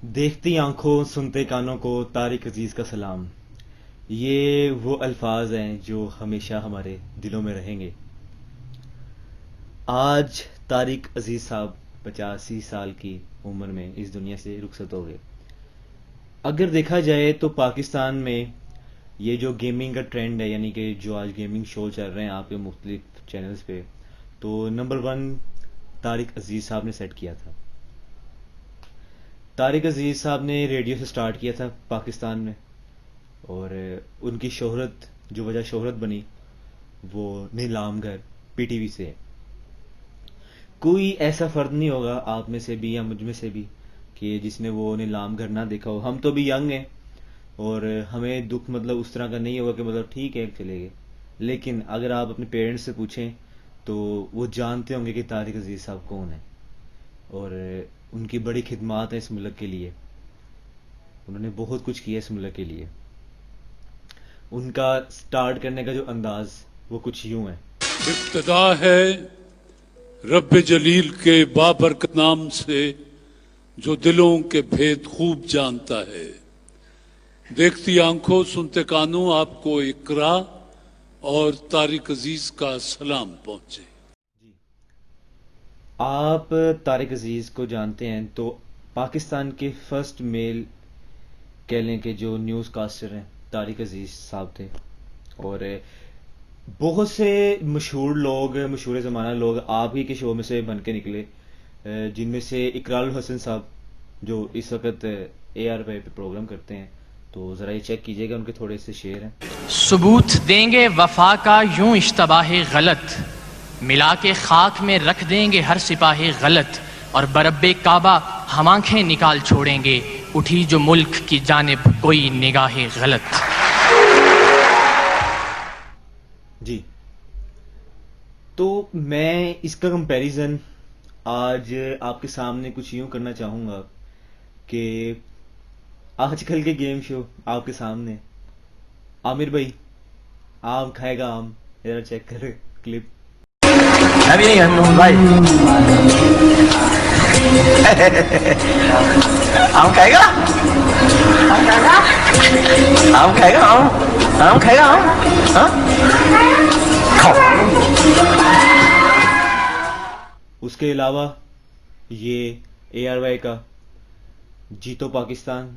देखती आंखों सुनते कानों को तारिक अजीज का सलाम। ये वो अल्फाज हैं जो हमेशा हमारे दिलों में रहेंगे। आज तारिक अजीज साहब 85 साल की उम्र में इस दुनिया से रुखसत हो गए। अगर देखा जाए तो पाकिस्तान में ये जो गेमिंग का ट्रेंड है, यानी कि जो आज गेमिंग शो चल रहे हैं आपके मुख्तलिफ चैनल्स पे, तो नंबर वन तारिक अजीज साहब ने सेट किया था। तारिक अजीज साहब ने रेडियो से स्टार्ट किया था पाकिस्तान में, और उनकी शोहरत, जो वजह शोहरत बनी, वो नीलाम घर पीटीवी से है। कोई ऐसा फर्द नहीं होगा आप में से भी या मुझ में से भी कि जिसने वो नीलाम घर ना देखा हो। हम तो भी यंग हैं और हमें दुख मतलब उस तरह का नहीं होगा कि मतलब ठीक है चले गए, लेकिन अगर आप अपने पेरेंट्स से पूछें तो वो जानते होंगे कि तारिक अजीज साहब कौन है। और उनकी बड़ी खिदमात है इस मुल्क के लिए। उन्होंने बहुत कुछ किया इस मुल्क के लिए। उनका स्टार्ट करने का जो अंदाज वो कुछ यूं है। इब्तदा है रब जलील के बाबरकत नाम से, जो दिलों के भेद खूब जानता है। देखती आंखों सुनते कानों आपको इकरा और तारिक अजीज का सलाम पहुंचे। आप तारिक अजीज को जानते हैं तो पाकिस्तान के फर्स्ट मेल कह लें कि जो न्यूज़ कास्टर हैं तारिक अजीज साहब थे। और बहुत से मशहूर लोग, मशहूर ज़माना लोग आप ही के शो में से बन के निकले, जिनमें से इकराल हसन साहब जो इस वक्त AR पे प्रोग्राम करते हैं। तो ज़रा ये चेक कीजिएगा, उनके थोड़े से शेर हैं। सबूत देंगे वफा का यूं इश्तबाह गलत, मिला के खाक में रख देंगे हर सिपाही गलत, और बरब्बे काबा हम आंखें निकाल छोड़ेंगे, उठी जो मुल्क की जानिब कोई निगाह गलत। जी, तो मैं इसका कंपैरिजन आज आपके सामने कुछ यूं करना चाहूँगा कि आजकल के गेम शो आपके सामने, आमिर भाई आम खाएगा आम, जरा चेक कर क्लिप। अभी नहीं हम भाई आम खाएगा, आम खाएगा, आम खाएगा, आम खाएगा, आम हाँ? खाओ। उसके अलावा ये ARY का जीतो पाकिस्तान,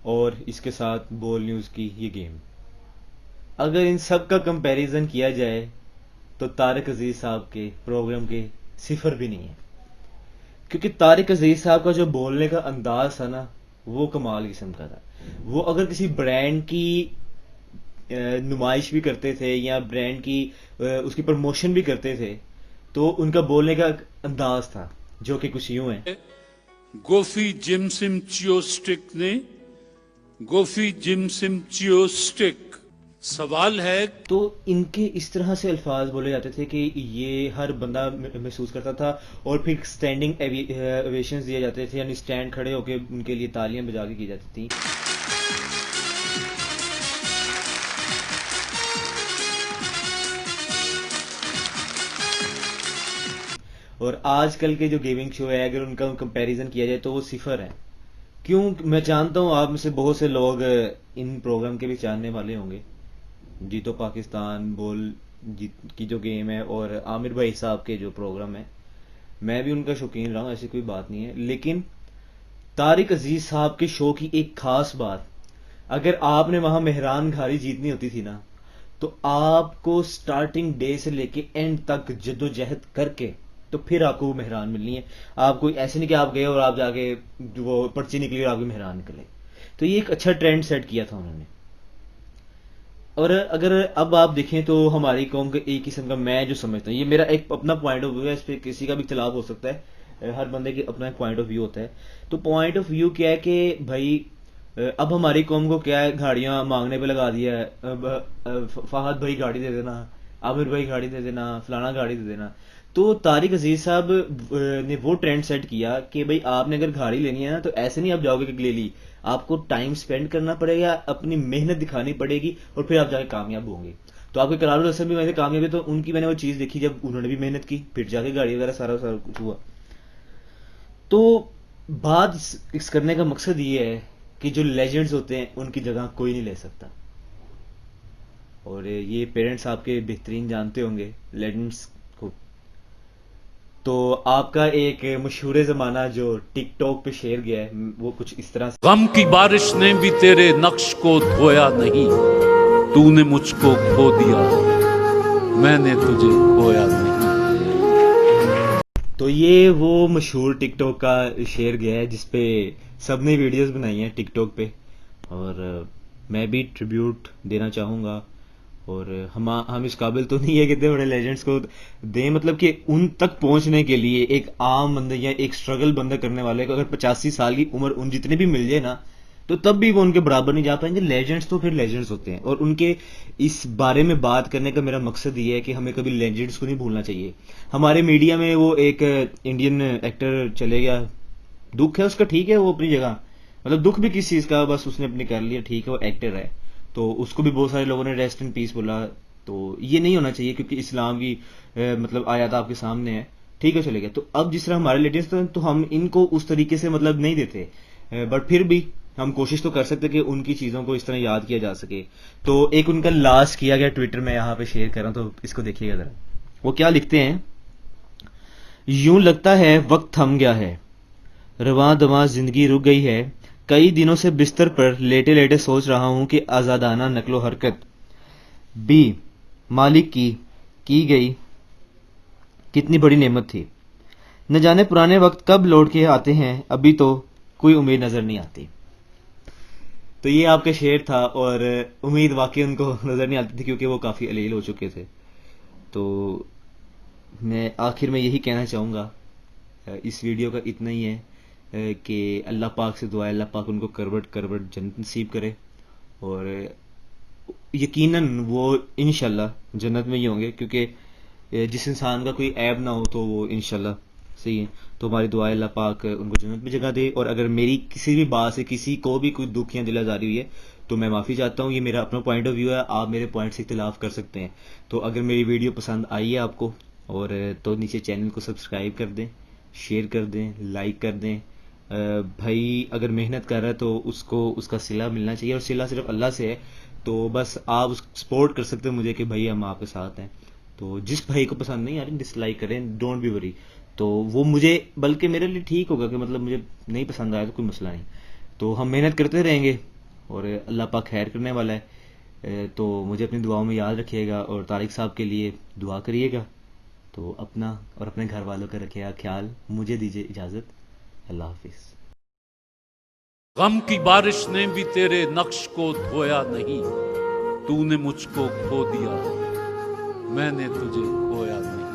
और इसके साथ बोल न्यूज़ की ये गेम। अगर इन सब का कंपैरिजन किया जाए तो तारिक अजीज साहब के प्रोग्राम के सिफर भी नहीं है। क्योंकि तारिक अजीज साहब का जो बोलने का अंदाज था ना, वो कमाल किस्म का था। वो अगर किसी ब्रांड की नुमाइश भी करते थे या ब्रांड की उसकी प्रमोशन भी करते थे, तो उनका बोलने का अंदाज था जो कि कुछ यूं है। गोफी जिमसिम चियो स्टिक ने, गोफी जिमसिम चियो स्टिक। सवाल है तो इनके इस तरह से अल्फाज बोले जाते थे कि ये हर बंदा महसूस करता था। और फिर स्टैंडिंग ओवेशंस दिए जाते थे, यानी स्टैंड खड़े होकर उनके लिए तालियां बजा के की जाती थी। और आजकल के जो गेमिंग शो है, अगर उनका कंपैरिजन किया जाए तो वो सिफर है। क्यों? मैं जानता हूँ आप में से बहुत से लोग इन प्रोग्राम के भी जानने वाले होंगे। जीतो पाकिस्तान, बोल जीत की जो गेम है, और आमिर भाई साहब के जो प्रोग्राम है, मैं भी उनका शौकीन रहा हूँ, ऐसी कोई बात नहीं है। लेकिन तारिक अजीज साहब के शो की एक खास बात, अगर आपने वहां मेहरान घारी जीतनी होती थी ना, तो आपको स्टार्टिंग डे से लेके एंड तक जद्दोजहद करके तो फिर आपको वो मेहरान मिलनी है। आपको ऐसे नहीं कि आप गए और आप जाके वो पर्ची निकली और आपकी मेहरान निकले। तो ये एक अच्छा ट्रेंड सेट किया था उन्होंने। और अगर अब आप देखें तो हमारी कौम का एक किस्म का, मैं जो समझता हूँ, ये मेरा एक अपना पॉइंट ऑफ व्यू है, इस पर किसी का भी इख्तलाफ हो सकता है, हर बंदे के अपना एक पॉइंट ऑफ व्यू होता है। तो पॉइंट ऑफ व्यू क्या है कि भाई अब हमारी कौम को क्या है, गाड़ियां मांगने पे लगा दिया है। फहद भाई गाड़ी दे देना, आमिर भाई गाड़ी दे देना, फलाना गाड़ी दे देना। तो तारिक अजीज साहब ने वो ट्रेंड सेट किया कि भाई आपने अगर गाड़ी लेनी है ना, तो ऐसे नहीं आप जाओगे कि ले ली। आपको टाइम स्पेंड करना पड़ेगा, अपनी मेहनत दिखानी पड़ेगी, और फिर आप जाके कामयाब होंगे। तो आपके करारुल हसन भी वैसे कामयाब है, तो उनकी मैंने वो चीज़ देखी जब उन्होंने भी मेहनत की, फिर जाके गाड़ी वगैरह सारा सारा कुछ हुआ। तो बात इस करने का मकसद ये है कि जो लेजेंड्स होते हैं उनकी जगह कोई नहीं ले सकता। और ये पेरेंट्स आपके बेहतरीन जानते होंगे लेजेंड्स को। तो आपका एक मशहूर ज़माना जो टिकटॉक पे शेयर गया है वो कुछ इस तरह से। गम की बारिश ने भी तेरे नक्श को धोया नहीं, तूने मुझको खो दिया, मैंने तुझे खोया नहीं। तो ये वो मशहूर टिकटॉक का शेयर गया है जिसपे सबने वीडियोस बनाई हैं टिकटॉक पे। और मैं भी ट्रिब्यूट देना चाहूँगा। और हम इस काबिल तो नहीं है कि इतने बड़े लेजेंड्स को दें, मतलब कि उन तक पहुंचने के लिए एक आम बंदा या एक स्ट्रगल बंदा करने वाले को अगर 85 साल की उम्र उन जितने भी मिल जाए ना, तो तब भी वो उनके बराबर नहीं जा पाएंगे। लेजेंड्स तो फिर लेजेंड्स होते हैं, और उनके इस बारे में बात करने का मेरा मकसद ये है कि हमें कभी लेजेंड्स को नहीं भूलना चाहिए। हमारे मीडिया में वो एक इंडियन एक्टर चले गया, दुख है उसका, ठीक है, वो अपनी जगह, मतलब दुख भी किस चीज का, बस उसने अपने कर लिया, ठीक है, वो एक्टर है, तो उसको भी बहुत सारे लोगों ने रेस्ट इन पीस बोला। तो ये नहीं होना चाहिए क्योंकि इस्लाम की मतलब आयत आपके सामने है, ठीक है, चले गया। तो अब जिस तरह हमारे लेटेस्ट तो हम इनको उस तरीके से मतलब नहीं देते, बट फिर भी हम कोशिश तो कर सकते कि उनकी चीजों को इस तरह याद किया जा सके। तो एक उनका लास्ट किया गया ट्विटर में यहाँ पे शेयर कर रहा हूँ, तो इसको देखिएगा जरा। वो क्या लिखते हैं, यूं लगता है वक्त थम गया है, रवां दवां जिंदगी रुक गई है, कई दिनों से बिस्तर पर लेटे लेटे सोच रहा हूं कि आजादाना नकलो हरकत भी मालिक की गई कितनी बड़ी नेमत थी। न जाने पुराने वक्त कब लौट के आते हैं, अभी तो कोई उम्मीद नजर नहीं आती। तो ये आपका शेर था, और उम्मीद वाकई उनको नजर नहीं आती थी क्योंकि वो काफी अलील हो चुके थे। तो मैं आखिर में यही कहना चाहूंगा, इस वीडियो का इतना ही है कि अल्लाह पाक से दुआ है, अल्लाह पाक उनको करवट करवट जन्नत नसीब करे, और यकीनन वो इंशाल्लाह जन्नत में ही होंगे, क्योंकि जिस इंसान का कोई ऐब ना हो तो वो इंशाल्लाह सही है। तो हमारी दुआ है अल्लाह पाक उनको जन्नत में जगह दे। और अगर मेरी किसी भी बात से किसी को भी कोई दुख या दिलाजारी हुई है तो मैं माफ़ी चाहता हूँ। ये मेरा अपना पॉइंट ऑफ व्यू है, आप मेरे पॉइंट से इख्तिलाफ कर सकते हैं। तो अगर मेरी वीडियो पसंद आई है आपको, और तो नीचे चैनल को सब्सक्राइब कर दें, शेयर कर दें, लाइक कर दें। भाई अगर मेहनत कर रहा है तो उसको उसका सिला मिलना चाहिए, और सिला सिर्फ अल्लाह से है। तो बस आप सपोर्ट कर सकते हो मुझे कि भाई हम आपके साथ हैं। तो जिस भाई को पसंद नहीं आ रही डिसलाइक करें, डोंट बी वरी। तो वो मुझे, बल्कि मेरे लिए ठीक होगा कि मतलब मुझे नहीं पसंद आया तो कोई मसला नहीं। तो हम मेहनत करते रहेंगे और अल्लाह पाक खैर करने वाला है। तो मुझे अपनी दुआओं में याद रखिएगा, और तारिक साहब के लिए दुआ करिएगा। तो अपना और अपने घर वालों का रखिएगा ख्याल। मुझे दीजिए इजाज़त, अल्लाह हाफिज़। गम की बारिश ने भी तेरे नक्श को धोया नहीं, तूने मुझको खो दिया, मैंने तुझे खोया नहीं।